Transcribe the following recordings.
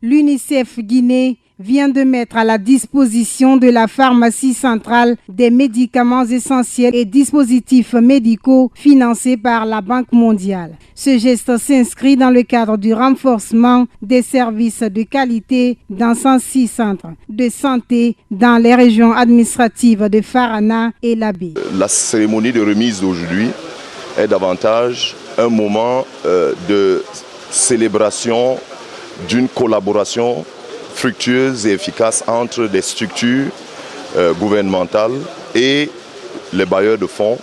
L'UNICEF Guinée vient de mettre à la disposition de la pharmacie centrale des médicaments essentiels et dispositifs médicaux financés par la Banque mondiale. Ce geste s'inscrit dans le cadre du renforcement des services de qualité dans 106 centres de santé dans les régions administratives de Farana et Labé. La cérémonie de remise d'aujourd'hui est davantage un moment de célébration d'une collaboration fructueuse et efficace entre des structures gouvernementales et les bailleurs de fonds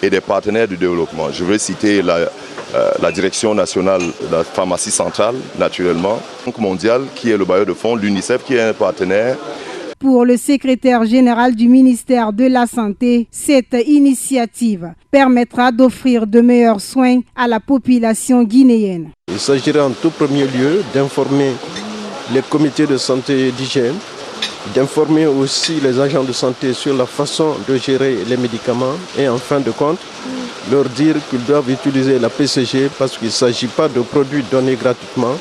et des partenaires du développement. Je veux citer la direction nationale de la pharmacie centrale, naturellement, la Banque mondiale qui est le bailleur de fonds, l'UNICEF qui est un partenaire. Pour le secrétaire général du ministère de la Santé, cette initiative permettra d'offrir de meilleurs soins à la population guinéenne. Il s'agirait en tout premier lieu d'informer les comités de santé et d'hygiène, d'informer aussi les agents de santé sur la façon de gérer les médicaments et en fin de compte, leur dire qu'ils doivent utiliser la PCG parce qu'il ne s'agit pas de produits donnés gratuitement,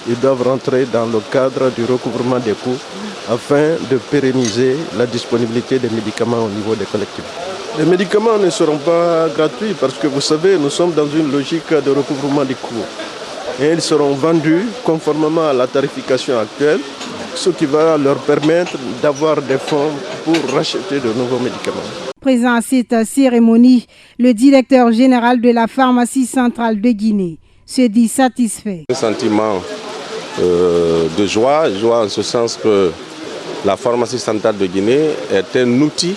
ils doivent rentrer dans le cadre du recouvrement des coûts afin de pérenniser la disponibilité des médicaments au niveau des collectivités. Les médicaments ne seront pas gratuits parce que vous savez, nous sommes dans une logique de recouvrement des coûts. Et ils seront vendus conformément à la tarification actuelle, ce qui va leur permettre d'avoir des fonds pour racheter de nouveaux médicaments. Présent à cette cérémonie, le directeur général de la pharmacie centrale de Guinée se dit satisfait. Un sentiment de joie en ce sens que la pharmacie centrale de Guinée est un outil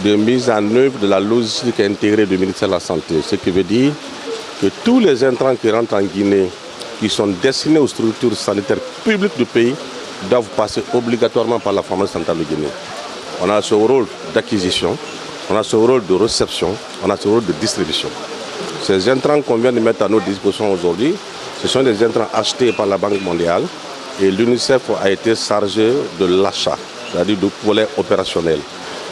de mise en œuvre de la logistique intégrée du ministère de la Santé. Ce qui veut dire que tous les intrants qui rentrent en Guinée, qui sont destinés aux structures sanitaires publiques du pays, doivent passer obligatoirement par la pharmacie centrale de Guinée. On a ce rôle d'acquisition, on a ce rôle de réception, on a ce rôle de distribution. Ces intrants qu'on vient de mettre à notre disposition aujourd'hui, ce sont des intrants achetés par la Banque mondiale et l'UNICEF a été chargé de l'achat, c'est-à-dire du volet opérationnel.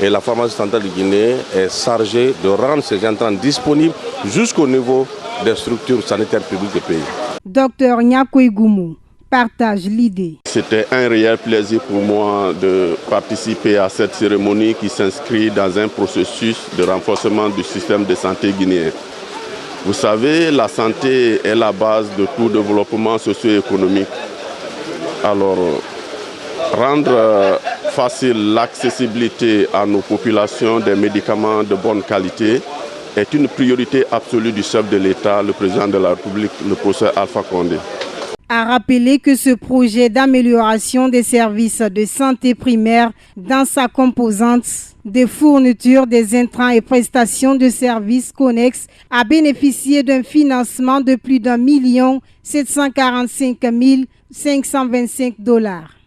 Et la pharmacie centrale de Guinée est chargée de rendre ces intrants disponibles jusqu'au niveau des structures sanitaires publiques du pays. Docteur Nyakoy-Goumou partage l'idée. C'était un réel plaisir pour moi de participer à cette cérémonie qui s'inscrit dans un processus de renforcement du système de santé guinéen. Vous savez, la santé est la base de tout développement socio-économique. Alors, rendre facile l'accessibilité à nos populations des médicaments de bonne qualité est une priorité absolue du chef de l'État, le président de la République, le professeur Alpha Condé. A rappelé que ce projet d'amélioration des services de santé primaire dans sa composante de fourniture des intrants et prestations de services connexes a bénéficié d'un financement de plus d'1 745 525 $.